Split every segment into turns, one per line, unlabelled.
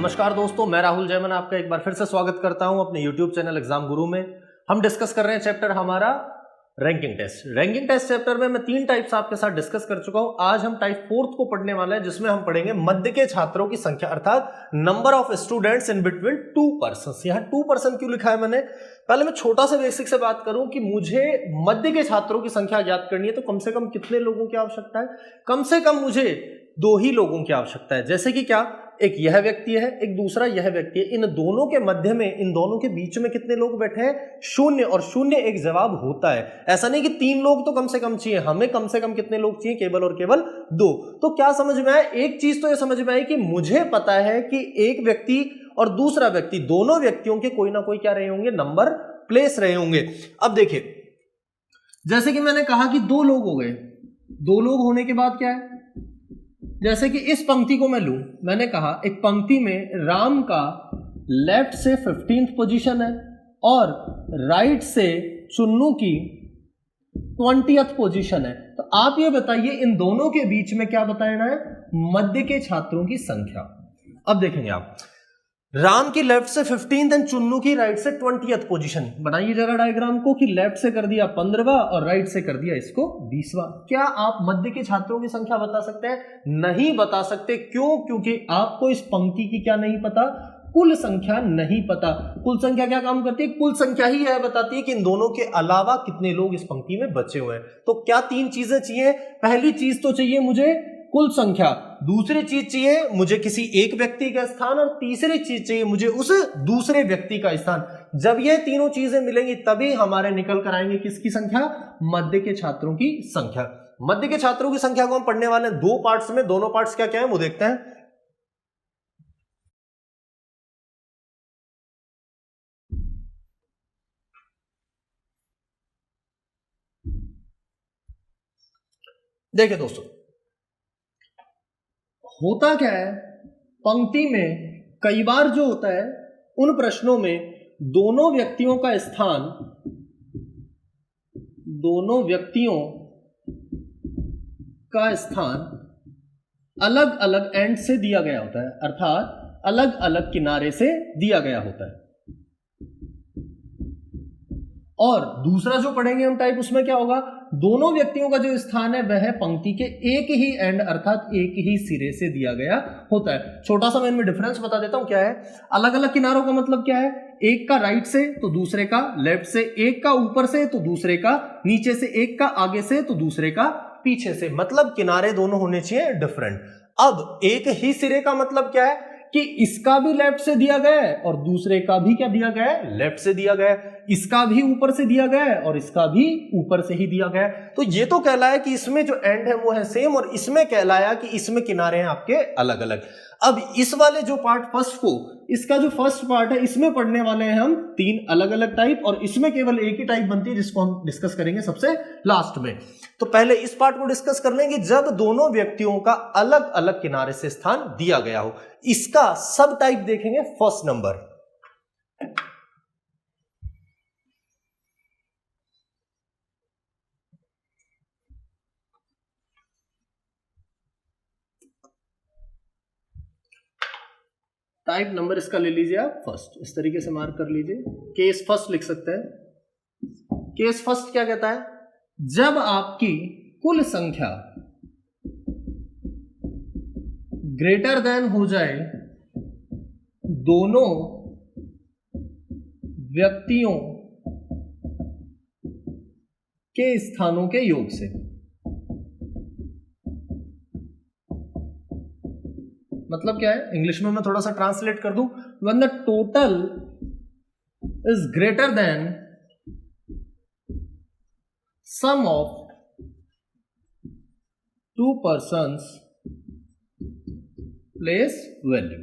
नमस्कार दोस्तों, मैं राहुल जयमन आपका एक बार फिर से स्वागत करता हूं अपने YouTube चैनल एग्जाम गुरु में। हम डिस्कस कर रहे हैं चैप्टर हमारा ranking test. Ranking test chapter में मैं 3 टाइप्स आपके साथ डिस्कस कर चुका हूं। आज हम टाइप 4th को पढ़ने वाले हैं, जिसमें हम पढ़ेंगे मध्य के छात्रों की संख्या, अर्थात number of students in between 2 persons. यहां 2 पर्सन क्यों लिखा है मैंने? पहले मैं छोटा सा बेसिक से बात करूं कि मुझे मध्य के छात्रों की संख्या ज्ञात करनी है, तो कम से कम कितने लोगों की आवश्यकता है? कम से कम मुझे 2 ही लोगों की आवश्यकता है। जैसे कि क्या, एक यह व्यक्ति है, एक दूसरा यह व्यक्ति है। इन दोनों के मध्य में, इन दोनों के बीच में कितने लोग बैठे हैं? 0, और 0 एक जवाब होता है। ऐसा नहीं कि 3 लोग तो कम से कम चाहिए, हमें कम से कम कितने लोग चाहिए? केवल और केवल 2। तो क्या समझ में आया? एक चीज तो यह समझ में आई कि मुझे पता है कि एक व्यक्ति और दूसरा व्यक्ति, दोनों व्यक्तियों के कोई ना कोई क्या रहे होंगे? नंबर प्लेस रहे होंगे। अब देखिए, जैसे कि मैंने कहा कि 2 लोग हो गए। 2 लोग होने के बाद क्या है? जैसे कि इस पंक्ति को मैं लूं, मैंने कहा एक पंक्ति में राम का लेफ्ट से 15th पोजीशन है और राइट से चुन्नू की 20th पोजीशन है। तो आप ये बताइए, इन दोनों के बीच में क्या बताना है? मध्य के छात्रों की संख्या। अब देखेंगे आप, राम की लेफ्ट से 15th एंड चुन्नू की राइट से 20th पोजीशन। बनाइए जरा डायग्राम को कि लेफ्ट से कर दिया 15वां और राइट से कर दिया इसको 20वां। क्या आप मध्य के छात्रों की संख्या बता सकते हैं? नहीं बता सकते। क्यों? क्योंकि आपको इस पंक्ति की क्या नहीं पता? कुल संख्या नहीं पता। कुल संख्या क्या काम करती है? कुल संख्या ही यह बताती है कि इन दोनों के अलावा कितने लोग इस पंक्ति में बचे हुए हैं। तो क्या 3 चीजें चाहिए? पहली चीज तो चाहिए मुझे कुल संख्या, दूसरी चीज चाहिए मुझे किसी एक व्यक्ति का स्थान, और तीसरी चीज चाहिए मुझे उस दूसरे व्यक्ति का स्थान। जब ये तीनों चीजें मिलेंगी तभी हमारे निकल कर आएंगे किसकी संख्या? मध्य के छात्रों की संख्या। मध्य के छात्रों की संख्या को हम पढ़ने वाले हैं 2 पार्ट्स में। दोनों पार्ट्स क्या क्या है वो देखते हैं। देखिए दोस्तों, होता क्या है पंक्ति में, कई बार जो होता है उन प्रश्नों में दोनों व्यक्तियों का स्थान, दोनों व्यक्तियों का स्थान अलग अलग एंड से दिया गया होता है, अर्थात अलग अलग किनारे से दिया गया होता है। और दूसरा जो पढ़ेंगे हम टाइप, उसमें क्या होगा? दोनों व्यक्तियों का जो स्थान है वह पंक्ति के एक ही एंड, अर्थात एक ही सिरे से दिया गया होता है। छोटा सा मैं इनमें डिफरेंस बता देता हूं क्या है। अलग अलग किनारों का मतलब क्या है? एक का राइट से तो दूसरे का लेफ्ट से, एक का ऊपर से तो दूसरे का नीचे से, एक का आगे से तो दूसरे का पीछे से। मतलब किनारे दोनों होने चाहिए डिफरेंट। अब एक ही सिरे का मतलब क्या है? कि इसका भी लेफ्ट से दिया गया है और दूसरे का भी क्या दिया गया है? लेफ्ट से दिया गया है। इसका भी ऊपर से दिया गया है और इसका भी ऊपर से ही दिया गया है। तो ये तो कहलाया कि इसमें जो एंड है वो है सेम, और इसमें कहलाया कि इसमें किनारे हैं आपके अलग अलग। अब इस वाले जो पार्ट फर्स्ट को, इसका जो फर्स्ट पार्ट है, इसमें पढ़ने वाले हैं हम 3 अलग अलग टाइप, और इसमें केवल एक ही टाइप बनती है जिसको हम डिस्कस करेंगे सबसे लास्ट में। तो पहले इस पार्ट को डिस्कस कर लेंगे जब दोनों व्यक्तियों का अलग अलग किनारे से स्थान दिया गया हो। इसका सब टाइप देखेंगे फर्स्ट नंबर। टाइप नंबर इसका ले लीजिए आप फर्स्ट, इस तरीके से मार्क कर लीजिए। केस फर्स्ट लिख सकते हैं। केस फर्स्ट क्या कहता है? जब आपकी कुल संख्या ग्रेटर देन हो जाए दोनों व्यक्तियों के स्थानों के योग से। मतलब क्या है? इंग्लिश में मैं थोड़ा सा ट्रांसलेट कर दूं। When the total is greater than sum of 2 persons place value.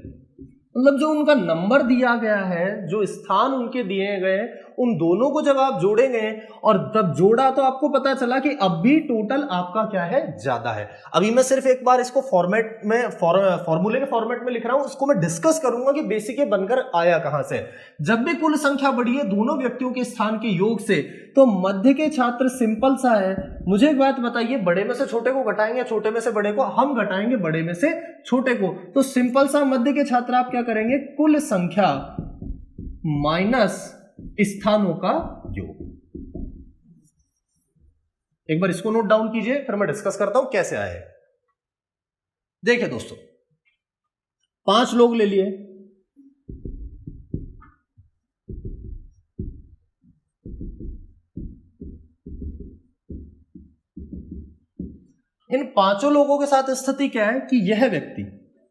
मतलब जो उनका नंबर दिया गया है, जो स्थान उनके दिए गए, उन दोनों को जब आप जोड़ेंगे और तब जोड़ा तो आपको पता चला कि अब भी टोटल आपका क्या है, ज्यादा है। अभी मैं सिर्फ एक बार इसको फॉर्मेट में फॉर्मूले के फॉर्मेट में लिख रहा हूं, उसको मैं डिस्कस करूंगा कि बेसिक ये बनकर आया कहां से। जब भी कुल संख्या बढ़ी है दोनों व्यक्तियों के स्थान के योग से, तो मध्य के छात्र सिंपल सा है, मुझे एक बात बताइए, बड़े में से छोटे को घटाएंगे, छोटे में से बड़े को? हम घटाएंगे बड़े में से छोटे को। तो सिंपल सा मध्य के छात्र आप क्या करेंगे, कुल संख्या माइनस स्थानों का योग। एक बार इसको नोट डाउन कीजिए, फिर मैं डिस्कस करता हूं कैसे आए। देखिए दोस्तों, 5 लोग ले लिए, इन 5 लोगों के साथ स्थिति क्या है कि यह व्यक्ति,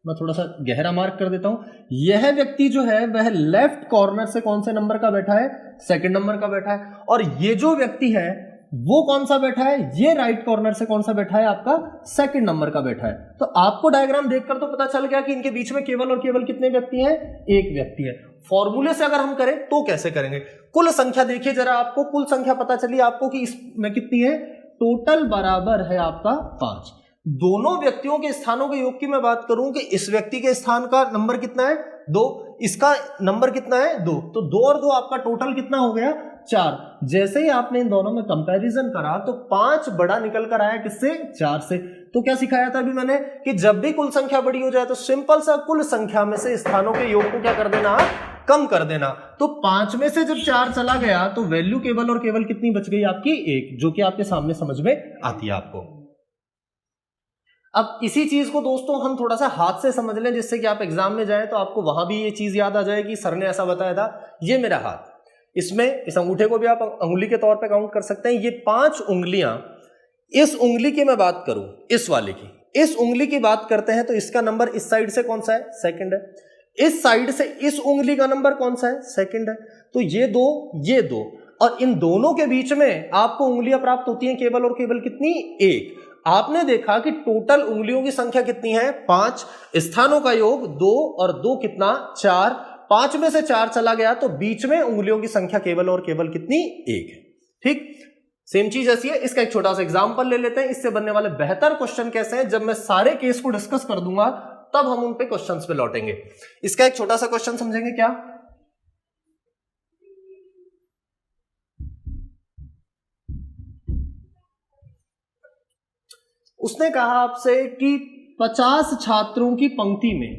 मैं थोड़ा सा गहरा मार्क कर देता हूं, यह व्यक्ति जो है वह लेफ्ट कॉर्नर से कौन से नंबर का बैठा है, सेकंड नंबर का बैठा है, और ये जो व्यक्ति है वो कौन सा बैठा है, ये राइट कॉर्नर से कौन सा बैठा है, आपका सेकंड नंबर का बैठा है। तो आपको डायग्राम देखकर तो पता चल गया कि इनके बीच में केवल और केवल कितने व्यक्ति हैं, एक व्यक्ति है। फॉर्मूले से अगर हम करें तो कैसे करेंगे, कुल संख्या देखिए जरा, आपको कुल संख्या पता चली आपको कि इसमें कितनी है, टोटल बराबर है आपका 5। दोनों व्यक्तियों के स्थानों के योग की मैं बात करूं कि इस व्यक्ति के स्थान का नंबर कितना है, 2, इसका नंबर कितना है, 2, तो 2 और 2 आपका टोटल कितना हो गया, 4। जैसे ही आपने इन दोनों में कंपैरिजन करा तो 5 बड़ा निकल कर आया, किससे, 4 से। तो क्या सिखाया था अभी मैंने कि जब भी कुल संख्या बड़ी हो जाए तो सिंपल सा कुल संख्या में से स्थानों के योग को क्या कर देना, कम कर देना। तो 5 में से जब 4 चला गया तो वैल्यू केवल और केवल कितनी बच गई आपकी, 1, जो कि आपके सामने समझ में आती है आपको। अब इसी चीज को दोस्तों हम थोड़ा सा हाथ से समझ लें, जिससे कि आप एग्जाम में जाएं तो आपको वहां भी ये चीज याद आ जाएगी, सर ने ऐसा बताया था। ये मेरा हाथ, इसमें इस अंगूठे को भी आप अंगुली के तौर पे काउंट कर सकते हैं। ये 5 उंगलियां, इस उंगली की मैं बात करूं, इस वाले की, इस उंगली की बात करते हैं तो इसका नंबर इस साइड से कौन सा है, सेकंड है। इस साइड से इस उंगली का नंबर कौन सा है, सेकंड है। तो ये 2, ये 2, और इन दोनों के बीच में आपको उंगलियां प्राप्त होती हैं केवल और केवल कितनी, 1। आपने देखा कि टोटल उंगलियों की संख्या कितनी है, 5, स्थानों का योग 2 और 2 कितना, 4। 5 में से 4 चला गया तो बीच में उंगलियों की संख्या केवल और केवल कितनी, 1 है। ठीक, सेम चीज ऐसी है। इसका एक छोटा सा एग्जांपल ले लेते हैं, इससे बनने वाले बेहतर क्वेश्चन कैसे हैं, जब मैं सारे केस को डिस्कस कर दूंगा तब हम उन पे क्वेश्चंस पे लौटेंगे। इसका एक छोटा सा क्वेश्चन समझेंगे क्या, उसने कहा आपसे कि 50 छात्रों की पंक्ति में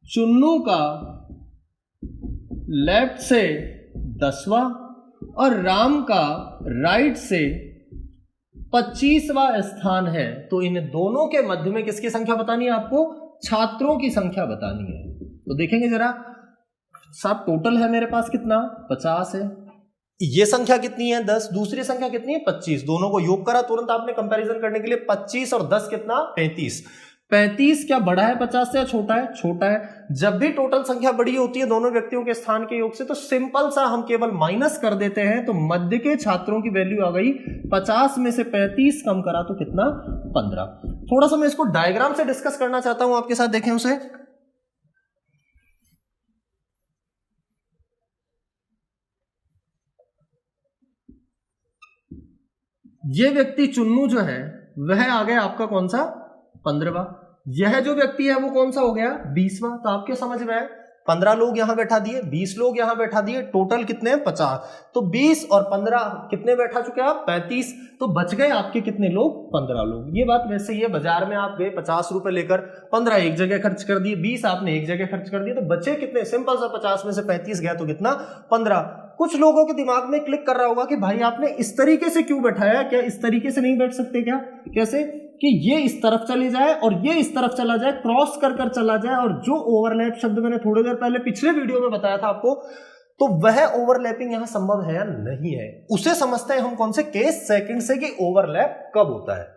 चुन्नू का लेफ्ट से 10वां और राम का राइट से 25वां स्थान है, तो इन दोनों के मध्य में किसकी संख्या बतानी है आपको, छात्रों की संख्या बतानी है। तो देखेंगे जरा साहब, टोटल है मेरे पास कितना, 50 है, ये संख्या कितनी है, 10, दूसरी संख्या कितनी है, 25। दोनों को योग करा तुरंत आपने कंपैरिजन करने के लिए, 25 और 10 कितना, 35। 35 क्या बड़ा है 50 से या छोटा है, छोटा है। जब भी टोटल संख्या बड़ी होती है दोनों व्यक्तियों के स्थान के योग से, तो सिंपल सा हम केवल माइनस कर देते हैं, तो मध्य के छात्रों की वैल्यू आ गई 50 में से 35 कम करा तो कितना, 15। थोड़ा सा मैं इसको डायग्राम से डिस्कस करना चाहता हूं आपके साथ, देखें उसे। ये व्यक्ति चुन्नू जो है वह आ गया आपका कौन सा, 15वां। यह जो व्यक्ति है वो कौन सा हो गया, 20वां। तो आपके समझ में है, 15 लोग यहां बैठा दिए, 20 लोग यहां बैठा दिए, टोटल कितने हैं, 50। तो 20 और 15 कितने बैठा चुके आप, 35। तो बच गए आपके कितने लोग, 15 लोग। ये बात वैसे ही है, बाजार में आप गए 50 रुपए लेकर, 15 एक जगह खर्च कर दिए, 20 आपने एक जगह खर्च कर दिए, तो बचे कितने, सिंपल सा 50 में से 35 गया तो कितना, 15। कुछ लोगों के दिमाग में क्लिक कर रहा होगा कि भाई आपने इस तरीके से क्यों बैठाया, क्या इस तरीके से नहीं बैठ सकते क्या, कैसे कि ये इस तरफ चली जाए और ये इस तरफ चला जाए, क्रॉस कर कर चला जाए, और जो ओवरलैप शब्द मैंने थोड़ी देर पहले पिछले वीडियो में बताया था आपको, तो वह ओवरलैपिंग यहां संभव है या नहीं है, उसे समझते हैं हम कौन से केस, सेकंड से कि ओवरलैप कब होता है।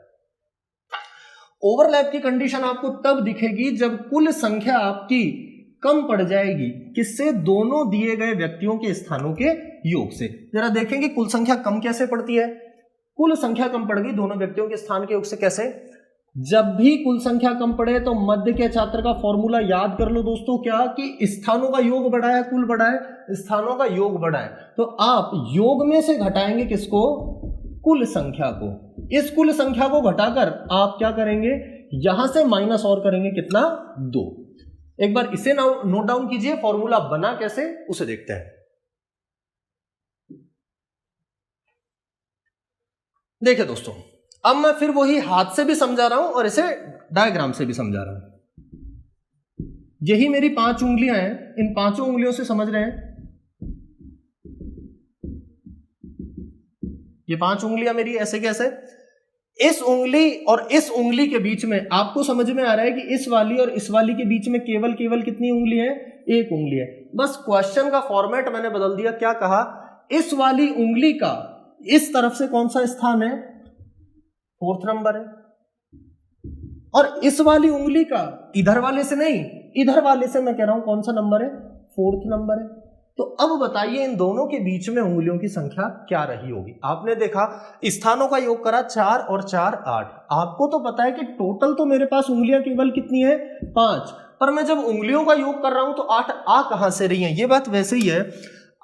ओवरलैप की कंडीशन आपको तब दिखेगी जब कुल संख्या आपकी कम पड़ जाएगी, किससे, दोनों दिए गए व्यक्तियों के स्थानों के योग से। जरा देखेंगे कुल संख्या कम कैसे पड़ती है। कुल संख्या कम पड़ गई दोनों व्यक्तियों के स्थान के योग से, कैसे, जब भी कुल संख्या कम पड़े तो मध्य के छात्र का फॉर्मूला याद कर लो दोस्तों, क्या कि स्थानों का योग बड़ा है, कुल बड़ा है, स्थानों का योग बड़ा है, तो आप योग में से घटाएंगे किसको, कुल संख्या को। इस कुल संख्या को घटाकर आप क्या करेंगे, यहां से माइनस और करेंगे कितना, 2। एक बार इसे नोट डाउन कीजिए, फॉर्मूला बना कैसे उसे देखते हैं। देखिए दोस्तों, अब मैं फिर वही हाथ से भी समझा रहा हूं और इसे डायग्राम से भी समझा रहा हूं। यही मेरी 5 उंगलियां हैं, इन 5 उंगलियों से समझ रहे हैं। ये 5 उंगलियां मेरी ऐसे कैसे, इस उंगली और इस उंगली के बीच में आपको समझ में आ रहा है कि इस वाली और इस वाली के बीच में केवल कितनी उंगली है, 1 उंगली है। बस क्वेश्चन का फॉर्मेट मैंने बदल दिया, क्या कहा, इस वाली उंगली का इस तरफ से कौन सा स्थान है, 4th नंबर है, और इस वाली उंगली का इधर वाले से नहीं, इधर वाले से मैं कह रहा हूं कौन सा नंबर है, 4th नंबर है। तो अब बताइए इन दोनों के बीच में उंगलियों की संख्या क्या रही होगी। आपने देखा स्थानों का योग करा 4 और 4 8, आपको तो पता है कि टोटल तो मेरे पास उंगलियां केवल कितनी है, 5, पर मैं जब उंगलियों का योग कर रहा हूं तो 8 आ कहां से रही है। ये बात वैसे ही है,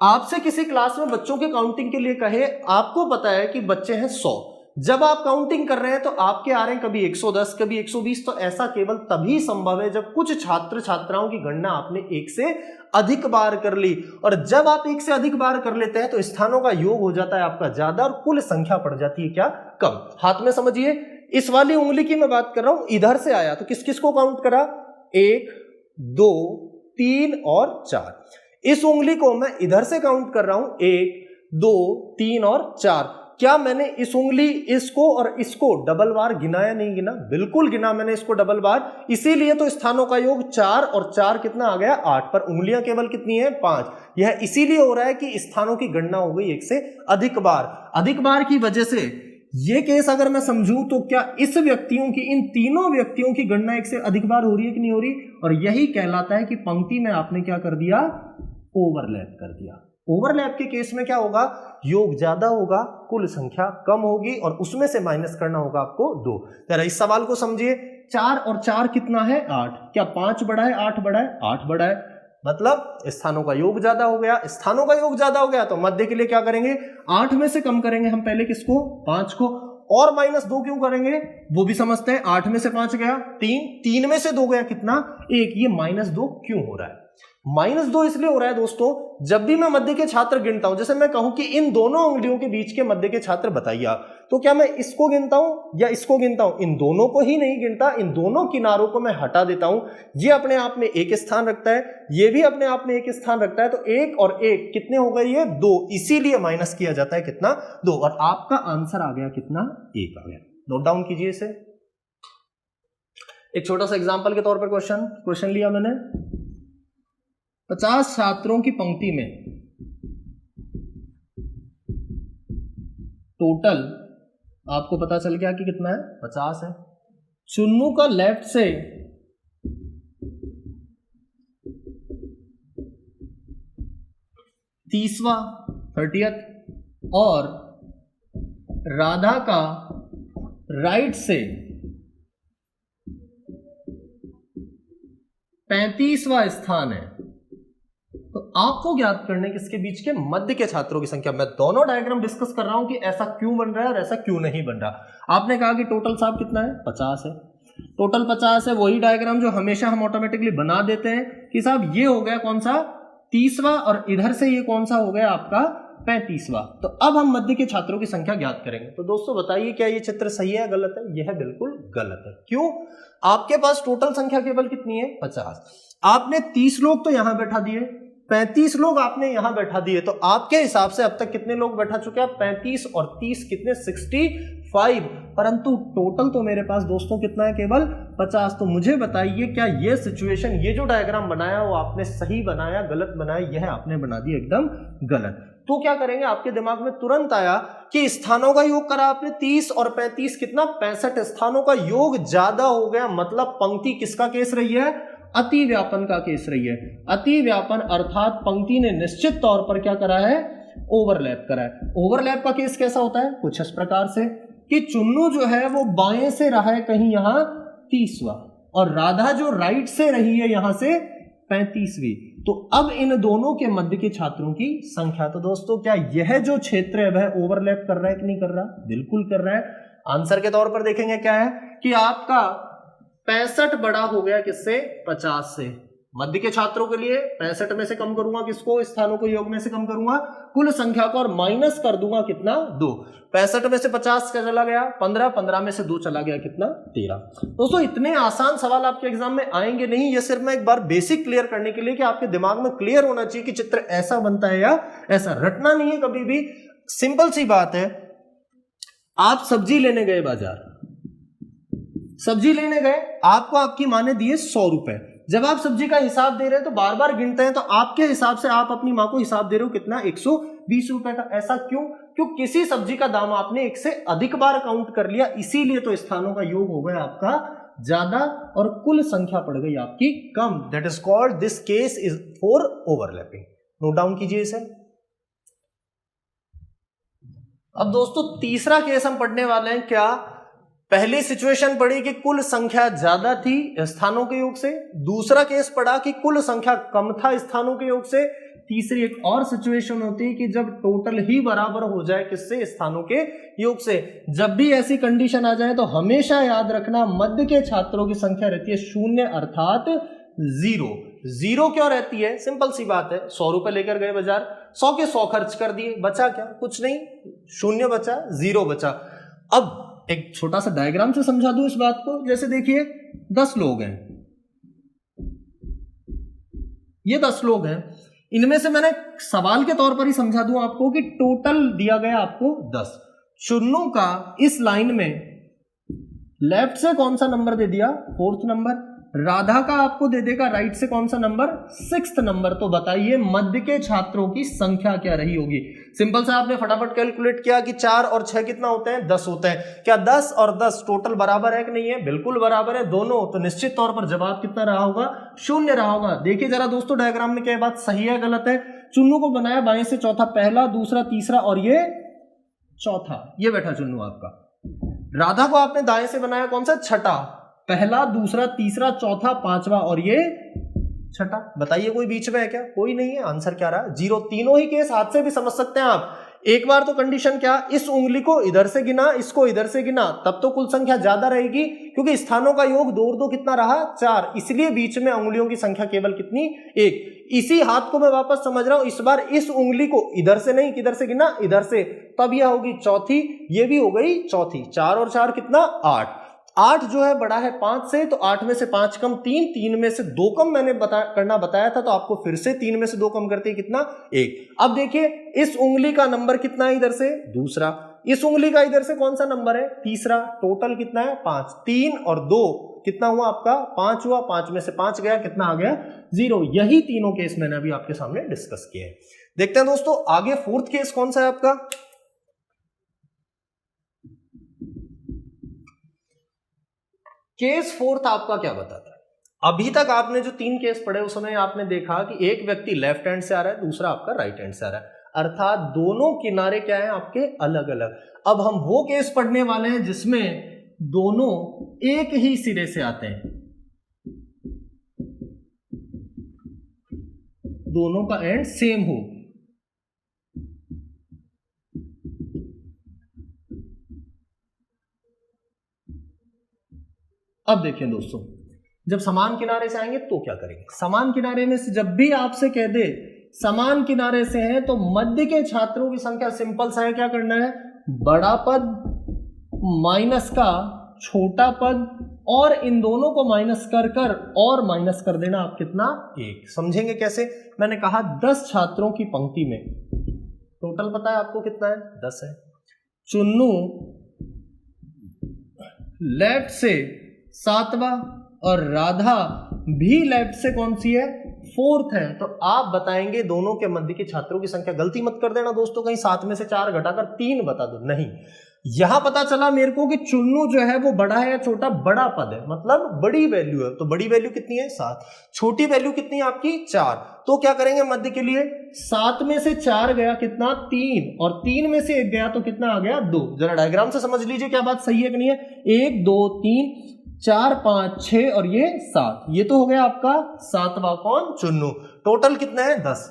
आपसे किसी क्लास में बच्चों के काउंटिंग के लिए कहे, आपको पता है कि बच्चे हैं 100, जब आप काउंटिंग कर रहे हैं तो आपके आ रहे हैं कभी 110 कभी 120, तो ऐसा केवल तभी संभव है जब कुछ छात्र छात्राओं की गणना आपने 1 से अधिक बार कर ली, और जब आप 1 से अधिक बार कर लेते हैं तो स्थानों का योग हो जाता है आपका ज्यादा और कुल संख्या पड़ जाती है क्या, कम। हाथ में समझिए, इस वाली उंगली की मैं बात कर रहा हूं, इधर से आया तो किस किस को काउंट करा, 1 2 3 और 4। इस उंगली को मैं इधर से काउंट कर रहा हूं, 1 2 3 और 4। क्या मैंने इस उंगली, इसको और इसको डबल बार गिनाया, नहीं गिना, बिल्कुल गिना मैंने इसको डबल बार, इसीलिए तो स्थानों का योग 4 और 4 कितना आ गया, 8, पर उंगलियां केवल कितनी है, 5। यह इसीलिए हो रहा है कि स्थानों की गणना हो गई 1 से अधिक बार। अधिक बार की वजह से ये केस अगर मैं समझूं तो क्या इस व्यक्तियों की, इन तीनों व्यक्तियों की गणना 1 से अधिक बार हो रही है कि नहीं हो रही, और यही कहलाता है कि पंक्ति में आपने क्या कर दिया, ओवरलैप कर दिया। ओवरलैप के केस में क्या होगा, योग ज्यादा होगा, कुल संख्या कम होगी, और उसमें से माइनस करना होगा आपको 2। जरा इस सवाल को समझिए, 4 और 4 कितना है, 8, क्या 5 बड़ा है, 8 बड़ा है, 8 बड़ा है, मतलब स्थानों का योग ज्यादा हो गया। स्थानों का योग ज्यादा हो गया तो मध्य के लिए क्या करेंगे, 8 में से कम करेंगे हम पहले किसको, 5 को, और -2 क्यों करेंगे वो भी समझते हैं। 8 में से 5 गया 3, 3 में से 2 गया कितना, 1। ये -2 क्यों हो रहा है, -2 इसलिए हो रहा है दोस्तों, जब भी मैं मध्य के छात्र गिनता हूं, जैसे मैं कहूं कि इन दोनों उंगलियों के बीच के मध्य के छात्र बताइए आप, तो क्या मैं इसको गिनता हूं या इसको गिनता हूं, इन दोनों को ही नहीं गिनता, इन दोनों किनारों को मैं हटा देता हूं। ये अपने आप में एक स्थान रखता है, ये भी अपने आप में एक स्थान रखता है, तो 1 और 1 कितने हो गए, ये 2, इसीलिए माइनस किया जाता है कितना, 2, और आपका आंसर आ गया कितना, 1 आ गया। नोट डाउन कीजिए इसे। एक छोटा सा एग्जाम्पल के तौर पर क्वेश्चन लिया मैंने, 50 छात्रों की पंक्ति में टोटल आपको पता चल गया कि कितना है, 50 है। चुन्नू का लेफ्ट से तीसवा 30th और राधा का राइट से 35वां स्थान है, तो आपको ज्ञात करने किसके बीच के, मध्य के छात्रों की संख्या। मैं दोनों डायग्राम डिस्कस कर रहा हूं कि ऐसा क्यों बन रहा है और ऐसा क्यों नहीं बन रहा। आपने कहा कि टोटल साहब कितना है, 50 है, टोटल 50 है, वही डायग्राम जो हमेशा हम ऑटोमेटिकली बना देते हैं कि साहब ये हो गया कौन सा, 30वां, और इधर से ये कौन सा हो गया आपका 35वां। तो अब हम मध्य के छात्रों की संख्या ज्ञात करेंगे। तो दोस्तों बताइए क्या ये चित्र सही है या गलत है, यह बिल्कुल गलत है। क्यों, आपके पास टोटल संख्या केवल कितनी है, 50। आपने 30 लोग तो यहां बैठा दिए, 35 लोग आपने यहां बैठा दिए, तो आपके हिसाब से अब तक कितने लोग बैठा चुके हैं, 35 और 30 कितने, 65, परंतु टोटल तो मेरे पास दोस्तों कितना है, केवल 50। तो मुझे बताइए क्या ये सिचुएशन, ये जो डायग्राम बनाया वो आपने सही बनाया, गलत बनाया, यह आपने बना दिया एकदम गलत। तो क्या करेंगे, आपके दिमाग में तुरंत आया कि स्थानों का योग करा आपने 30 और 35 कितना, 65 स्थानों का योग ज्यादा हो गया, मतलब पंक्ति किसका केस रही है, अति व्यापन का केस रही है। अति व्यापन अर्थात पंक्ति ने निश्चित तौर पर क्या करा है, ओवरलैप करा है। ओवरलैप का केस कैसा होता है, कुछ इस प्रकार से कि चुन्नू जो है वो बाएं से रहा है कहीं यहां 30वां और राधा जो राइट से रही है यहां से 35वीं। तो अब इन दोनों के मध्य के छात्रों की संख्या, तो दोस्तों क्या यह जो क्षेत्र है वह ओवरलैप कर रहा है कि नहीं कर रहा? बिल्कुल कर रहा है। आंसर के तौर पर देखेंगे क्या है कि आपका 65 बड़ा हो गया किससे? 50 से। मध्य के छात्रों के लिए 65 में से कम करूंगा किसको? स्थानों को योग में से कम करूंगा कुल संख्या को और माइनस कर दूंगा कितना? 2। 65 में से 50 का चला गया 15, 15 में से 2 चला गया कितना? 13। दोस्तों इतने आसान सवाल आपके एग्जाम में आएंगे नहीं, ये सिर्फ मैं एक बार बेसिक क्लियर करने के लिए कि आपके दिमाग में क्लियर होना चाहिए कि चित्र ऐसा बनता है या ऐसा। रटना नहीं है कभी भी, सिंपल सी बात है। आप सब्जी लेने गए बाजार, सब्जी लेने गए, आपको आपकी माँ ने दिए 100 रुपए। जब आप सब्जी का हिसाब दे रहे हैं तो बार बार गिनते हैं, तो आपके हिसाब से आप अपनी माँ को हिसाब दे रहे हो कितना? 120 रुपए का। ऐसा क्यों? क्यों किसी सब्जी का दाम आपने एक से अधिक बार काउंट कर लिया, इसीलिए तो स्थानों का योग हो गया आपका ज्यादा और कुल संख्या पड़ गई आपकी कम। That is called, this case is for overlapping. Note down कीजिए इसे। अब दोस्तों तीसरा केस हम पढ़ने वाले हैं। क्या? पहली सिचुएशन पढ़ी कि कुल संख्या ज्यादा थी स्थानों के योग से, दूसरा केस पढ़ा कि कुल संख्या कम था स्थानों के योग से, तीसरी एक और सिचुएशन होती है कि जब टोटल ही बराबर हो जाए किससे? स्थानों के योग से। जब भी ऐसी कंडीशन आ जाए तो हमेशा याद रखना मध्य के छात्रों की संख्या रहती है 0 अर्थात 0। 0 क्यों रहती है? सिंपल सी बात है, 100 रुपए लेकर गए बाजार, 100 के 100 खर्च कर दिए, बचा क्या? कुछ नहीं, 0 बचा, 0 बचा। अब एक छोटा सा डायग्राम से समझा दूं इस बात को। जैसे देखिए 10 लोग हैं, ये 10 लोग हैं, इनमें से मैंने सवाल के तौर पर ही समझा दूं आपको कि टोटल दिया गया आपको 10। चुन्नू का इस लाइन में लेफ्ट से कौन सा नंबर दे दिया? 4th number. राधा का आपको दे देगा राइट से कौन सा नंबर? 6th number. तो बताइए मध्य के छात्रों की संख्या क्या रही होगी? सिंपल सा आपने फटाफट कैलकुलेट किया कि 4 और 6 कितना होते हैं? 10 होते हैं। क्या 10 और 10 टोटल बराबर है कि नहीं है? बिल्कुल बराबर है दोनों। तो निश्चित तौर पर जवाब कितना रहा होगा? 0 रहा होगा। देखिए जरा दोस्तों डायग्राम में क्या बात सही है गलत है? चुन्नू को बनाया बाएं से चौथा, पहला, दूसरा, तीसरा और ये चौथा, ये बैठा चुन्नू आपका। राधा को आपने दाएं से बनाया कौन सा? छठा, पहला, दूसरा, तीसरा, चौथा, पांचवा और ये छठा। बताइए कोई बीच में है क्या? कोई नहीं है। आंसर क्या रहा? 0। तीनों ही केस हाथ से भी समझ सकते हैं आप। एक बार तो कंडीशन क्या? इस उंगली को इधर से गिना, इसको इधर से गिना, तब तो कुल संख्या ज्यादा रहेगी क्योंकि स्थानों का योग 2 और 2 कितना रहा? 4। इसलिए बीच में उंगलियों की संख्या केवल कितनी? 1। इसी हाथ को मैं वापस समझ रहा हूं, इस बार इस उंगली को इधर से नहीं, किधर से गिना? इधर से, तब यह होगी चौथी, ये भी हो गई चौथी। 4 और 4 कितना? 8। 8 जो है बड़ा है 5 से, तो 8 में से 5 कम 3, 3 में से 2 कम मैंने करना बताया था, तो आपको फिर से 3 में से 2 कम करते कितना? 1। अब देखिए इस उंगली का नंबर कितना है इधर से? दूसरा। इस उंगली का इधर से कौन सा नंबर है? तीसरा। टोटल कितना है? 5। 3 और 2 कितना हुआ आपका? 5 हुआ। 5 में से 5 गया, कितना आ गया? 0। यही तीनों केस मैंने अभी आपके सामने डिस्कस किए हैं। देखते हैं दोस्तों आगे 4th केस कौन सा है आपका? केस 4th आपका क्या बताता है? अभी तक आपने जो 3 केस पढ़े उसमें आपने देखा कि एक व्यक्ति लेफ्ट हैंड से आ रहा है, दूसरा आपका राइट हैंड से आ रहा है, अर्थात दोनों किनारे क्या है आपके? अलग अलग। अब हम वो केस पढ़ने वाले हैं जिसमें दोनों एक ही सिरे से आते हैं, दोनों का एंड सेम हो। अब देखिए दोस्तों, जब समान किनारे से आएंगे तो क्या करेंगे? समान किनारे में से जब भी आपसे कह दे समान किनारे से है तो मध्य के छात्रों की संख्या सिंपल सा है, क्या करना है? बड़ा पद माइनस का छोटा पद और इन दोनों को माइनस कर और माइनस कर देना आप कितना? 1। समझेंगे कैसे? मैंने कहा 10 छात्रों की पंक्ति में टोटल पता है आपको कितना है? 10 है। चुन्नू लेफ्ट से 7वां और राधा भी लेफ्ट से कौन सी है? 4th है। तो आप बताएंगे दोनों के मध्य के छात्रों की संख्या। गलती मत कर देना दोस्तों, कहीं 7 में से 4 घटाकर 3 बता दो, नहीं। यहां पता चला मेरे को कि चुन्नू जो है वो बड़ा है या छोटा, बड़ा पद है, मतलब बड़ी वैल्यू है। तो बड़ी वैल्यू कितनी है 7, छोटी वैल्यू कितनी है आपकी 4। तो क्या करेंगे मध्य के लिए, 7 में से 4 गया कितना 3, और 3 में से 1 गया तो कितना आ गया 2। जरा डायग्राम से समझ लीजिए क्या बात सही है कि नहीं है। 1 2 3 4 5 6 और ये 7, ये तो हो गया आपका 7वां कौन, चुन्नू। टोटल कितना है 10,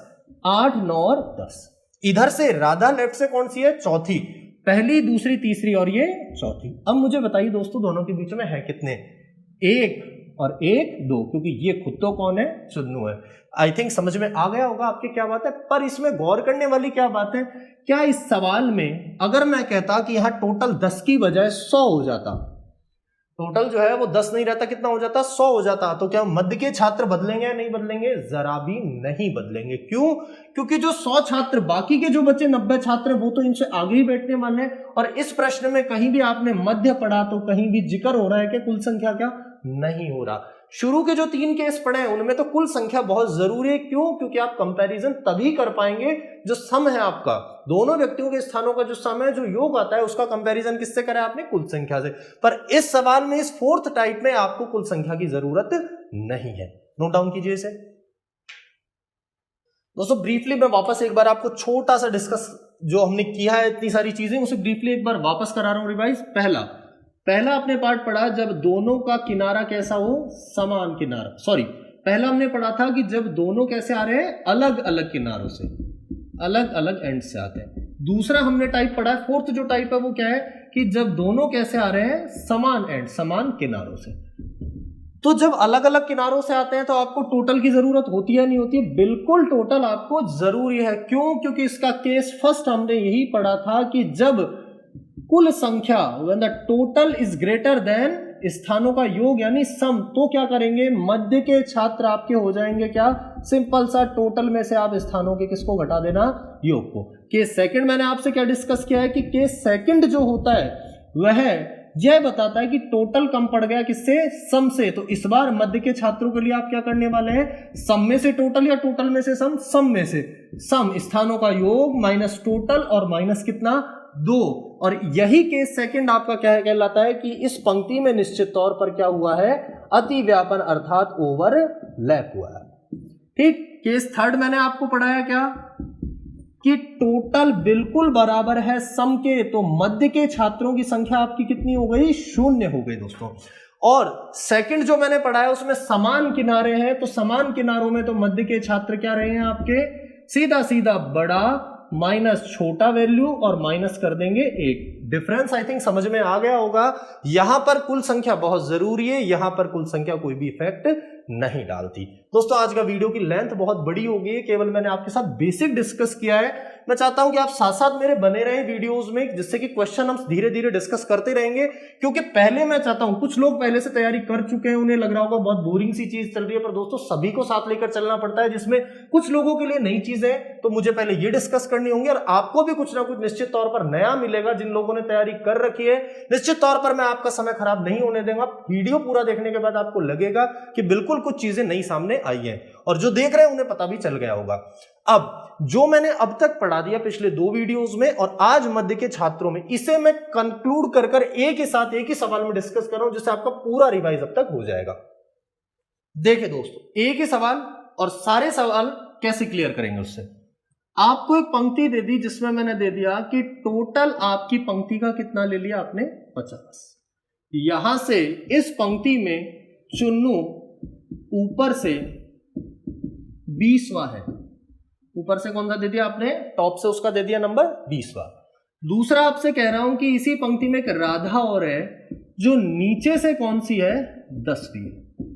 8 9 और 10। इधर से राधा लेफ्ट से कौन सी है, चौथी, पहली दूसरी तीसरी और ये चौथी। अब मुझे बताइए दोस्तों दोनों के बीच में है कितने, 1 और 1 2, क्योंकि ये खुद तो कौन है, चुन्नू है। आई थिंक समझ में आ गया होगा आपके क्या बात है। पर इसमें गौर करने वाली क्या बात है, क्या इस सवाल में अगर मैं कहता कि यहां टोटल 10 की बजाय 100 हो जाता, टोटल जो है वो 10 नहीं रहता, कितना हो जाता 100 हो जाता, तो क्या मध्य के छात्र बदलेंगे या नहीं बदलेंगे, जरा भी नहीं बदलेंगे। क्यों, क्योंकि जो 100 छात्र बाकी के जो बचे 90 छात्र वो तो इनसे आगे ही बैठने वाले हैं। और इस प्रश्न में कहीं भी आपने मध्य पढ़ा तो कहीं भी जिक्र हो रहा है कि कुल संख्या क्या, नहीं हो रहा। शुरू के जो 3 केस पढ़े हैं उनमें तो कुल संख्या बहुत जरूरी है। क्यों, क्योंकि आप कंपैरिजन तभी कर पाएंगे जो सम है आपका, दोनों व्यक्तियों के स्थानों का जो सम है, जो योग आता है, उसका कंपैरिजन किससे करा आपने, कुल संख्या से। पर इस सवाल में, इस 4th टाइप में आपको कुल संख्या की जरूरत नहीं है। नोट डाउन कीजिए इसे दोस्तों। ब्रीफली मैं वापस एक बार आपको छोटा सा डिस्कस जो हमने किया है, इतनी सारी चीजें, उसे ब्रीफली एक बार वापस करा रहा हूं रिवाइज। पहला आपने पार्ट पढ़ा जब दोनों का किनारा कैसा हो, समान किनारा, सॉरी पहला हमने पढ़ा था कि जब दोनों कैसे आ रहे हैं, अलग अलग किनारों से, अलग अलग एंड से आते हैं। दूसरा हमने टाइप पढ़ा है, 4th जो टाइप है वो क्या है कि जब दोनों कैसे आ रहे हैं, समान एंड, समान किनारों से। तो जब अलग अलग किनारों से आते हैं तो आपको टोटल की जरूरत होती है नहीं होती है, बिल्कुल टोटल आपको जरूरी है। क्यों, क्योंकि इसका केस फर्स्ट हमने यही पढ़ा था कि जब कुल संख्या, when the total is greater than स्थानों का योग यानी सम, तो क्या करेंगे, मध्य के छात्र आपके हो जाएंगे क्या, सिंपल सा टोटल में से आप स्थानों के किसको घटा देना, योग को। केस सेकंड मैंने आपसे क्या डिस्कस किया है कि केस सेकंड जो होता है वह यह बताता है कि टोटल कम पड़ गया किससे, सम से। तो इस बार मध्य के छात्रों के लिए आप क्या करने वाले हैं, सम में से टोटल या टोटल में से सम, सम में से सम, स्थानों का योग माइनस टोटल और माइनस कितना 2। और यही केस सेकंड आपका क्या कहलाता है कि इस पंक्ति में निश्चित तौर पर क्या हुआ है, अति व्यापन अर्थात ओवरलैप हुआ है। ठीक। केस थर्ड मैंने आपको पढ़ाया क्या कि टोटल बिल्कुल बराबर है सम के, तो मध्य के छात्रों की संख्या आपकी कितनी हो गई, 0 हो गई दोस्तों। और सेकंड जो मैंने पढ़ाया उसमें समान किनारे हैं, तो समान किनारों में तो मध्य के छात्र क्या रहे हैं आपके, सीधा सीधा बड़ा माइनस छोटा वैल्यू और माइनस कर देंगे 1। डिफरेंस आई थिंक समझ में आ गया होगा। यहां पर कुल संख्या बहुत जरूरी है, यहां पर कुल संख्या कोई भी इफेक्ट नहीं डालती। दोस्तों आज का वीडियो की लेंथ बहुत बड़ी हो गई है, केवल मैंने आपके साथ बेसिक डिस्कस किया है। मैं चाहता हूं कि आप साथ साथ मेरे बने रहें वीडियोस में, जिससे कि क्वेश्चन हम धीरे धीरे डिस्कस करते रहेंगे। क्योंकि पहले मैं चाहता हूं, कुछ लोग पहले से तैयारी कर चुके हैं, उन्हें लग रहा होगा बहुत बोरिंग सी चीज चल रही है, पर दोस्तों सभी को साथ लेकर चलना पड़ता है, जिसमें कुछ लोगों के लिए नई चीजें, तो मुझे पहले ये डिस्कस करनी होंगी और आपको भी कुछ ना कुछ निश्चित तौर पर नया मिलेगा। जिन लोगों ने तैयारी कर रखी है, निश्चित तौर पर मैं आपका समय खराब नहीं होने दूंगा। वीडियो पूरा देखने के बाद आपको लगेगा कि बिल्कुल कुछ चीजें नई सामने आई हैं, और जो देख रहे हैं उन्हें पता भी चल गया होगा। अब जो मैंने अब तक पढ़ा दिया पिछले 2 वीडियोस में और आज मध्य के छात्रों में, इसे मैं कंक्लूड कर कर एक ही साथ एक ही सवाल में डिस्कस कर रहा हूं, जिससे आपका पूरा रिवाइज अब तक हो जाएगा। देखिए दोस्तों, एक ही सवाल और सारे सवाल कैसे क्लियर करेंगे उससे। आपको एक पंक्ति दे दी जिसमें मैंने दे दिया कि टोटल आपकी पंक्ति का कितना ले लिया आपने, 50। यहां से इस पंक्ति में चुन्नू ऊपर से 20वां है, ऊपर से कौन सा दे दिया आपने, टॉप से उसका दे दिया नंबर 20वां। दूसरा आपसे कह रहा हूं कि इसी पंक्ति में एक राधा और है जो नीचे से कौन सी है, 10वीं है।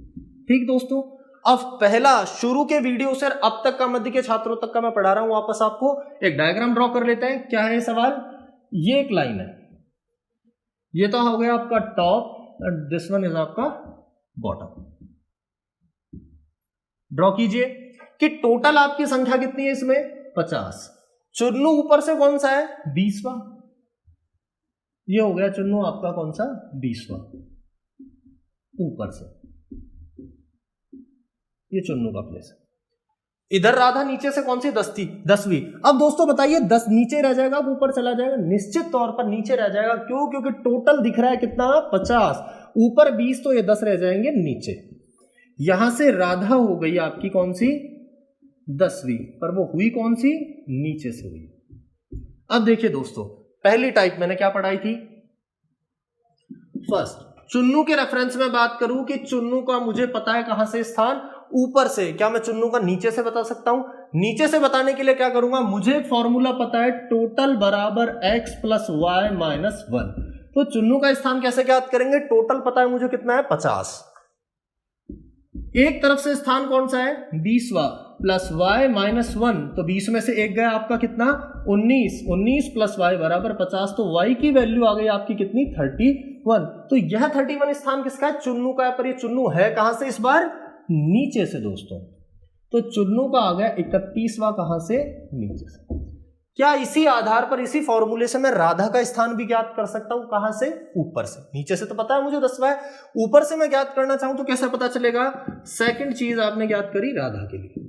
ठीक दोस्तों, अब पहला शुरू के वीडियो से अब तक का मध्य के छात्रों तक का मैं पढ़ा रहा हूं, वापस आपको एक डायग्राम ड्रॉ कर लेते हैं। क्या है सवाल, ये एक लाइन है, ये तो हो गया आपका top and this one is आपका बॉटम। ड्रॉ कीजिए कि टोटल आपकी संख्या कितनी है इसमें, 50। चुन्नू ऊपर से कौन सा है, 20वां। ये हो गया चुन्नू आपका कौन सा, 20वां ऊपर से, ये चुन्नू का प्लेस है। इधर राधा नीचे से कौन सी 10वीं। अब दोस्तों बताइए 10 नीचे रह जाएगा, ऊपर चला जाएगा? निश्चित तौर पर नीचे रह जाएगा। क्यों? क्योंकि टोटल दिख रहा है कितना? 50, ऊपर 20, तो ये 10 रह जाएंगे नीचे। यहां से राधा हो गई आपकी कौन सी? 10वीं, पर वो हुई कौन सी? नीचे से हुई। अब देखिए दोस्तों, पहली टाइप मैंने क्या पढ़ाई थी? फर्स्ट, चुन्नू के रेफरेंस में बात करूं कि चुन्नू का मुझे पता है कहां से स्थान? ऊपर से। क्या मैं चुन्नू का नीचे से बता सकता हूं? नीचे से बताने के लिए क्या करूंगा? मुझे एक फॉर्मूला पता है, टोटल बराबर x प्लस वाई माइनस 1। तो चुन्नू का स्थान कैसे ज्ञात करेंगे? टोटल पता है मुझे कितना है? 50। एक तरफ से स्थान कौन सा है? 20वां प्लस वाई माइनस 1, तो 20 में से एक गया आपका कितना? 19। 19 प्लस वाई बराबर 50, तो वाई की वैल्यू आ गई आपकी कितनी? 31। तो यह 31 स्थान किसका है? चुन्नू का है। पर ये चुन्नू है कहां से इस बार? नीचे से दोस्तों। तो चुन्नू का आ गया 31वां कहां से? नीचे से। क्या इसी आधार पर, इसी फॉर्मूले से मैं राधा का स्थान भी ज्ञात कर सकता हूं? कहां से? ऊपर से। नीचे से तो पता है मुझे 10वां है, ऊपर से मैं ज्ञात करना चाहूं तो कैसे पता चलेगा? सेकंड चीज आपने ज्ञात करी राधा के लिए।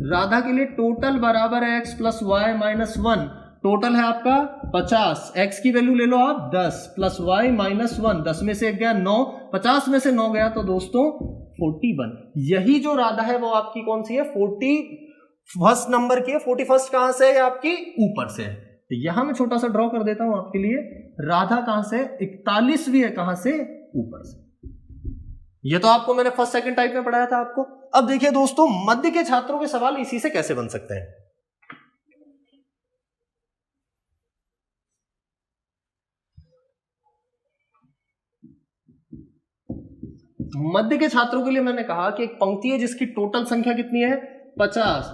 राधा के लिए टोटल बराबर है x plus Y minus 1। Total है आपका 50, x की वैल्यू ले लो आप 10 प्लस वाई माइनस 1, 10 में से एक गया 9, 50 में से 9 गया तो दोस्तों 41। यही जो राधा है वो आपकी कौन सी है? 41 नंबर की है। 41 कहां से है? आपकी ऊपर से है। तो यहां मैं छोटा सा ड्रॉ कर देता हूं आपके लिए। राधा कहां से? 41वीं है। कहां से? ऊपर से। ये तो आपको मैंने फर्स्ट सेकंड टाइप में पढ़ाया था आपको। अब देखिए दोस्तों, मध्य के छात्रों के सवाल इसी से कैसे बन सकते हैं? मध्य के छात्रों के लिए मैंने कहा कि एक पंक्ति है जिसकी टोटल संख्या कितनी है? 50।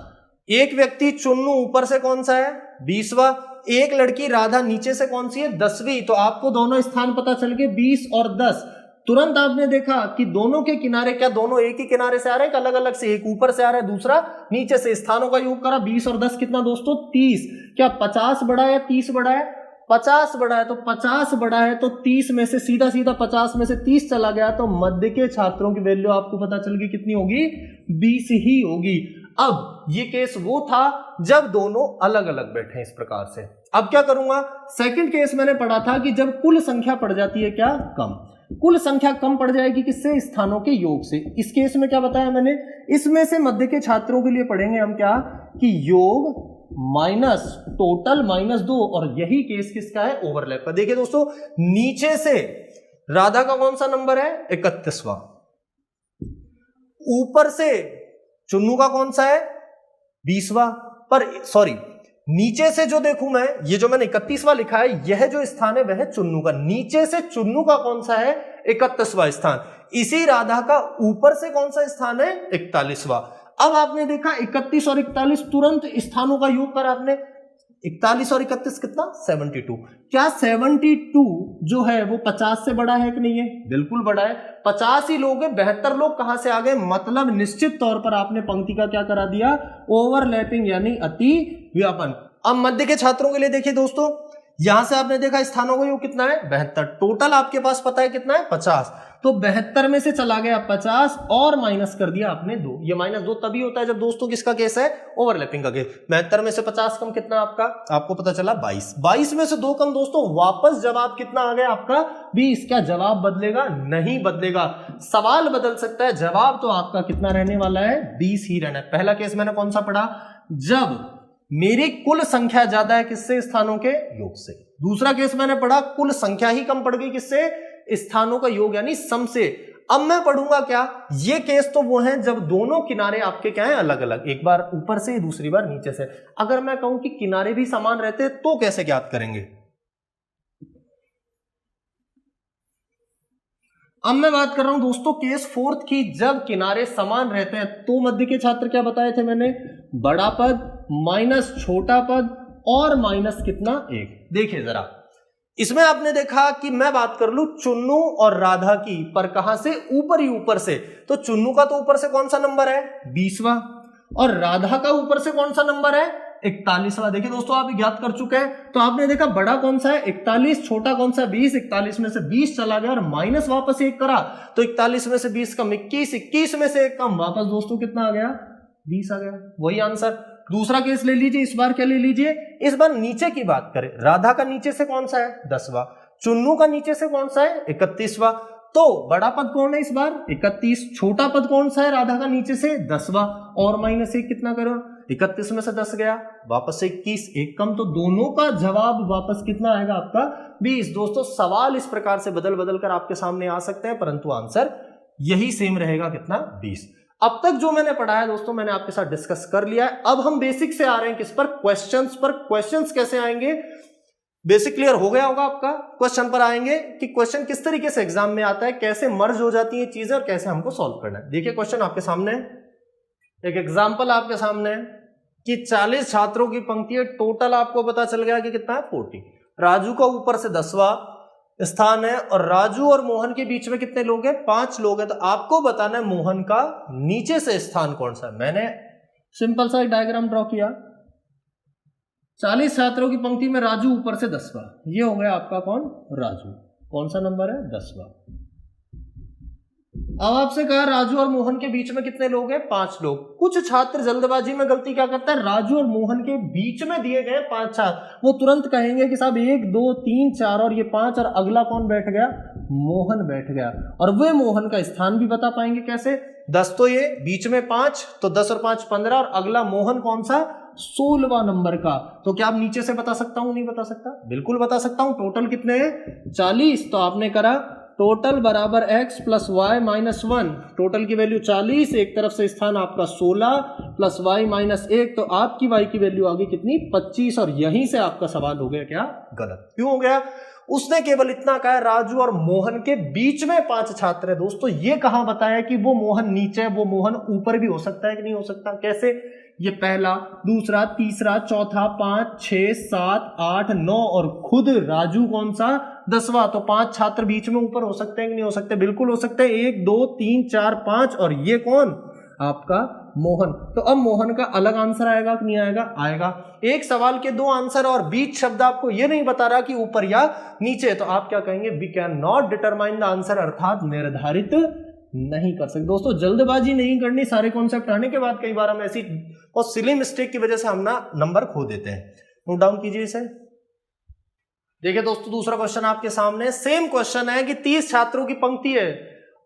एक व्यक्ति चुन्नू ऊपर से कौन सा है? 20वां। एक लड़की राधा नीचे से कौन सी है? 10वीं। तो आपको दोनों स्थान पता चल गए, 20 और 10। तुरंत आपने देखा कि दोनों के किनारे, क्या दोनों एक ही किनारे से आ रहे हैं? अलग अलग से? एक ऊपर से आ रहा है, दूसरा नीचे से। स्थानों का योग करा, 20 और 10 कितना दोस्तों? 30। क्या 50 बड़ा है या 30 बड़ा है? 50 बड़ा है। तो 50 बड़ा है तो 30 में से सीधा सीधा 50 में से 30 चला गया, तो मध्य के छात्रों की वैल्यू आपको पता चल गई कितनी होगी? 20 ही होगी। अब ये केस वो था जब दोनों अलग अलग बैठे इस प्रकार से। अब क्या करूंगा? सेकंड केस मैंने पढ़ा था कि जब कुल संख्या पड़ जाती है क्या? कम। कुल संख्या कम पड़ जाएगी किससे? स्थानों के योग से। इस केस में क्या बताया मैंने? इसमें से मध्य के छात्रों के लिए पढ़ेंगे हम क्या? कि योग माइनस टोटल माइनस 2। और यही केस किसका है? ओवरलैप का। देखिए दोस्तों, नीचे से राधा का कौन सा नंबर है? 31वां। ऊपर से चुन्नू का कौन सा है? 20वां। पर सॉरी, नीचे से जो देखूं मैं, ये जो मैंने 31वां लिखा है, यह जो स्थान है वह चुन्नू का। नीचे से चुन्नू का कौन सा है? 31वां स्थान। इसी राधा का ऊपर से कौन सा स्थान है? 41वां। अब आपने देखा 31 और 41, तुरंत स्थानों का योग करा आपने। 41 और 31 कितना? 72। क्या 72 जो है वो 50 से बड़ा है कि नहीं है? बिल्कुल बड़ा है। 50 ही लोग हैं, 72 लोग कहां से आ गए? मतलब निश्चित तौर पर आपने पंक्ति का क्या करा दिया? ओवरलैपिंग, यानी अति व्यापन। अब मध्य के छात्रों के लिए देखिए दोस्तों, यहां से आपने देखा स्थानों का योग कितना है? 72। टोटल आपके पास पता है कितना है? 50। तो 72 में से चला गया 50 और माइनस कर दिया आपने 2। ये -2 तभी होता है जब दोस्तों किसका केस है? ओवरलैपिंग का केस। 72 में से 50 कम कितना आपका? आपको पता चला 22। 22 में से 2 कम दोस्तों, वापस जवाब कितना आ गया आपका? 20। क्या जवाब बदलेगा? नहीं बदलेगा। सवाल बदल सकता है, जवाब तो आपका कितना रहने वाला है? 20 ही रहना है। पहला केस मैंने कौन सा पढ़ा? जब मेरी कुल संख्या ज्यादा है किससे? स्थानों के योग से। दूसरा केस मैंने पढ़ा कुल संख्या ही कम पड़ गई किससे? स्थानों का योग यानी सम से। अब मैं पढ़ूंगा क्या? ये केस तो वो है जब दोनों किनारे आपके क्या है? अलग अलग। एक बार ऊपर से, दूसरी बार नीचे से। अगर मैं कहूं कि किनारे भी समान रहते तो कैसे ज्ञात करेंगे? अब मैं बात कर रहा हूं दोस्तों केस फोर्थ की। जब किनारे समान रहते हैं तो मध्य के छात्र क्या बताए थे मैंने? बड़ा पद माइनस छोटा पद और माइनस कितना? 1। देखिए जरा, इसमें आपने देखा कि मैं बात कर लूं चुन्नू और राधा की, पर कहां से? ऊपर ही ऊपर से। तो चुन्नू का तो ऊपर से कौन सा नंबर है? 20वां। और राधा का ऊपर से कौन सा नंबर है? 41वां। देखिए दोस्तों, आप ज्ञात कर चुके हैं। तो आपने देखा बड़ा कौन सा है? 41। छोटा कौन सा? 20। 41 में से 20 चला गया और माइनस वापस 1 करा, तो 41 में से 20 कम 21। 21 में से 1 कम वापस दोस्तों कितना आ गया? 20 आ गया, वही आंसर। दूसरा केस ले लीजिए, इस बार क्या ले लीजिए, इस बार नीचे की बात करें। राधा का नीचे से कौन सा है, 10वां। चुन्नू का नीचे से कौन सा है, 31वां। तो बड़ा पद कौन है इस बार, 31। छोटा पद कौन सा है राधा का नीचे से, 10वां। और -1 कितना करो, 31 में से 10 गया, वापस से 21, एक कम, तो दोनों का जवाब वापस कितना आएगा आपका, 20। दोस्तों सवाल इस प्रकार से बदल बदल कर आपके सामने आ सकते हैं, परंतु आंसर यही सेम रहेगा, कितना, 20। अब तक जो मैंने पढ़ाया दोस्तों मैंने आपके साथ डिस्कस कर लिया है। अब हम बेसिक से आ रहे हैं किस पर, क्वेश्चंस पर। क्वेश्चंस कैसे आएंगे, बेसिक क्लियर हो गया होगा आपका। क्वेश्चन पर आएंगे कि क्वेश्चन किस तरीके से एग्जाम में आता है, कैसे मर्ज हो जाती है चीजें और कैसे हमको सॉल्व करना है। देखिए क्वेश्चन आपके सामने, एक एग्जाम्पल आपके सामने है कि 40 छात्रों की पंक्ति है, टोटल आपको पता चल गया कि कितना है, 40। राजू का ऊपर से 10वां स्थान है और राजू और मोहन के बीच में कितने लोग हैं, 5 लोग हैं। तो आपको बताना है मोहन का नीचे से स्थान कौन सा है। मैंने सिंपल सा एक डायग्राम ड्रॉ किया, 40 छात्रों की पंक्ति में राजू ऊपर से 10वां, ये हो गया आपका कौन, राजू। कौन सा नंबर है, 10वां। अब आपसे कहा राजू और मोहन के बीच में कितने लोग हैं, 5 लोग। कुछ छात्र जल्दबाजी में गलती क्या करता है, राजू और मोहन के बीच में दिए गए 5 छात्र, वो तुरंत कहेंगे कि साहब 1 2 3 4 और ये 5, और अगला कौन बैठ गया, मोहन बैठ गया। और वे मोहन का स्थान भी बता पाएंगे कैसे, 10 तो ये बीच में 5, तो 10 और 5 15, और अगला मोहन कौन सा, 16वां नंबर का। तो क्या आप नीचे से बता सकता हूं, नहीं बता सकता, बिल्कुल बता सकता हूं। टोटल कितने हैं, 40। तो आपने करा टोटल बराबर x plus Y minus 1, total की वैल्यू 40, एक तरफ से स्थान आपका 16 प्लस वाई माइनस 1, तो आपकी y की वैल्यू आ गई कितनी, 25। और यहीं से आपका सवाल हो गया क्या, गलत। क्यों हो गया, उसने केवल इतना कहा राजू और मोहन के बीच में 5 छात्र है। दोस्तों ये कहां बताया कि वो मोहन नीचे है, वो मोहन ऊपर भी हो सकता है कि नहीं हो सकता, कैसे, ये पहला, दूसरा, तीसरा, चौथा, 5 6 7 8 9 और खुद राजू कौन सा, 10वां। तो 5 छात्र बीच में ऊपर हो सकते हैं कि नहीं हो सकते, बिल्कुल हो सकते हैं। 1 2 3 4 5, और ये कौन, आपका मोहन। तो अब मोहन का अलग आंसर आएगा कि नहीं आएगा, आएगा। एक सवाल के 2 आंसर और बीच शब्द आपको ये नहीं बता रहा कि ऊपर या नीचे, तो आप क्या कहेंगे, we can not determine the answer, अर्थात निर्धारित नहीं कर सकते। दोस्तों जल्दबाजी नहीं करनी, सारे कॉन्सेप्ट आने के बाद कई बार हम ऐसी और सिली मिस्टेक की वजह से हम ना नंबर खो देते हैं। नोट डाउन कीजिए इसे। देखिए दोस्तों दूसरा क्वेश्चन आपके सामने, सेम क्वेश्चन है कि 30 छात्रों की पंक्ति है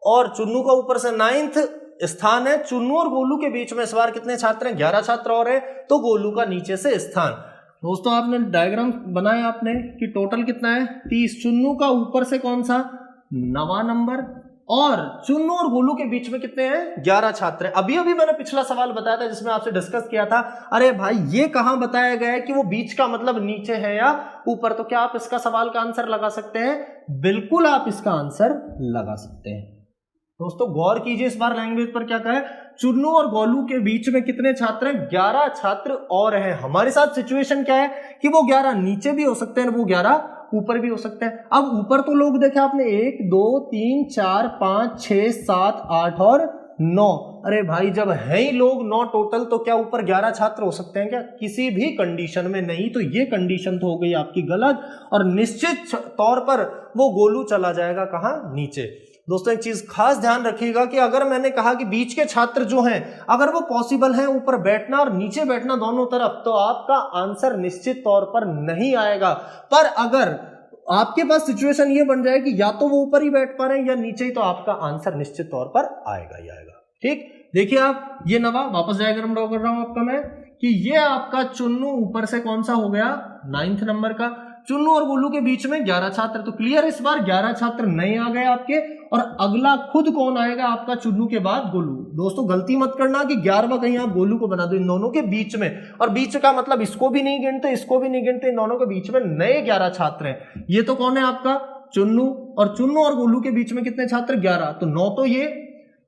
और चुन्नू का ऊपर से 9th स्थान है। चुन्नू और गोलू के बीच में इस बार कितने छात्र हैं, 11 छात्र और है, तो गोलू का नीचे से स्थान। दोस्तों आपने डायग्राम बनाया आपने कि टोटल कितना है, 30। चुन्नू का ऊपर से कौन सा, 9वां नंबर, और चुन्नू और गोलू के बीच में कितने हैं, 11 छात्र हैं। अभी अभी मैंने पिछला सवाल बताया था जिसमें आपसे डिस्कस किया था, अरे भाई ये कहां बताया गया है कि वो बीच का मतलब नीचे है या ऊपर। तो क्या आप इसका सवाल का आंसर लगा सकते हैं, बिल्कुल आप इसका आंसर लगा सकते हैं। दोस्तों गौर कीजिए इस बार लैंग्वेज पर क्या कहा है, चुन्नू और गोलू के बीच में कितने छात्र हैं, 11 छात्र और हैं। हमारे साथ सिचुएशन क्या है कि वो 11 नीचे भी हो सकते हैं, वो 11 ऊपर भी हो सकते हैं। अब ऊपर तो लोग देखे आपने 1 2 3 4 5 6 7 8 और 9। अरे भाई जब है ही लोग 9 टोटल, तो क्या ऊपर 11 छात्र हो सकते हैं क्या, किसी भी कंडीशन में नहीं। तो ये कंडीशन तो हो गई आपकी गलत, और निश्चित तौर पर वो गोलू चला जाएगा कहां, नीचे। दोस्तों एक चीज खास ध्यान रखिएगा कि अगर मैंने कहा कि बीच के छात्र जो हैं अगर वो पॉसिबल है ऊपर बैठना और नीचे बैठना दोनों तरफ, तो आपका आंसर निश्चित तौर पर नहीं आएगा। पर अगर आपके पास सिचुएशन ये बन जाए कि या तो वो ऊपर ही बैठ पा रहे हैं या नीचे ही, तो आपका आंसर निश्चित तौर पर आएगा ही आएगा। ठीक, देखिए आप ये नवा वापस डायग्राम ड्रॉ कर रहा हूं आपका मैं कि ये आपका चुन्नू ऊपर से कौन सा हो गया, 9th नंबर का। चुन्नू और गोलू के बीच में 11 छात्र, तो क्लियर इस बार 11 छात्र नए आ गए आपके, और अगला खुद कौन आएगा आपका, चुन्नू के बाद गोलू। दोस्तों गलती मत करना कि 11वां कहीं आप गोलू को बना दो, इन दोनों के बीच में, और बीच का मतलब इसको भी नहीं गिनते इसको भी नहीं गिनते, इन दोनों के बीच में नए 11 छात्र हैं। ये तो कौन है आपका चुन्नू, और चुन्नू और गोलू के बीच में कितने छात्र, 11, तो 9 तो ये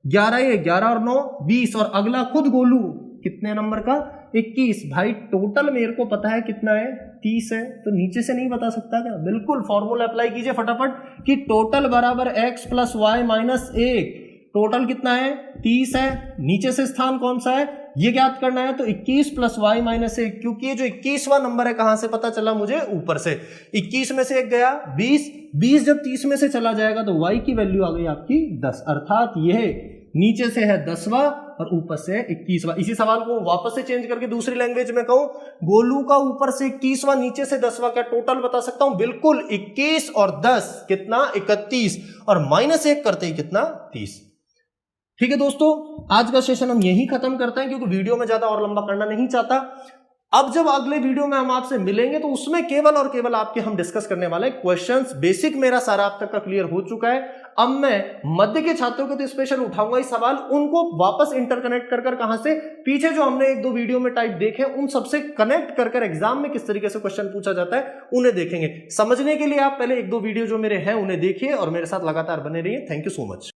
11, ये 11 और 9 20, और अगला खुद गोलू कितने नंबर का, 21। भाई टोटल मेरे को पता है कितना है, 30 है, तो नीचे से नहीं बता सकता क्या, बिल्कुल फॉर्मूला अप्लाई कीजिए फटाफट कि टोटल बराबर x plus Y minus 1। Total कितना है, 30 है, नीचे से स्थान कौन सा है ये ज्ञात करना है, तो 21 प्लस वाई माइनस 1, क्योंकि ये जो 21वां नंबर है कहां से पता चला मुझे, ऊपर से। 21 में से 1 गया 20, 20 जब 30 में से चला जाएगा तो y की वैल्यू आ गई आपकी 10, अर्थात यह नीचे से है 10वां और ऊपर से 21वां। इसी सवाल को वापस से चेंज करके दूसरी लैंग्वेज में कहूं, गोलू का ऊपर से 21वां नीचे से 10वां, क्या टोटल बता सकता हूं? बिल्कुल, 21 और 10 कितना? 31, और -1 करते ही कितना? 30। ठीक है दोस्तों, आज का सेशन हम यहीं खत्म करते हैं क्योंकि वीडियो में ज्यादा और लंबा करना नहीं चाहता। अब जब अगले वीडियो में हम आपसे मिलेंगे तो उसमें केवल और केवल आपके हम डिस्कस करने वाले क्वेश्चंस। बेसिक मेरा सारा आप तक का क्लियर हो चुका है। अब मैं मध्य के छात्रों को तो स्पेशल उठाऊंगा इस सवाल, उनको वापस इंटरकनेक्ट कर कहां से, पीछे जो हमने 1-2 वीडियो में टाइप देखे उन सबसे कनेक्ट कर एग्जाम में किस तरीके से क्वेश्चन पूछा जाता है उन्हें देखेंगे। समझने के लिए आप पहले 1-2 वीडियो जो मेरे हैं उन्हें देखिए और मेरे साथ लगातार बने रहिए। Thank you so much.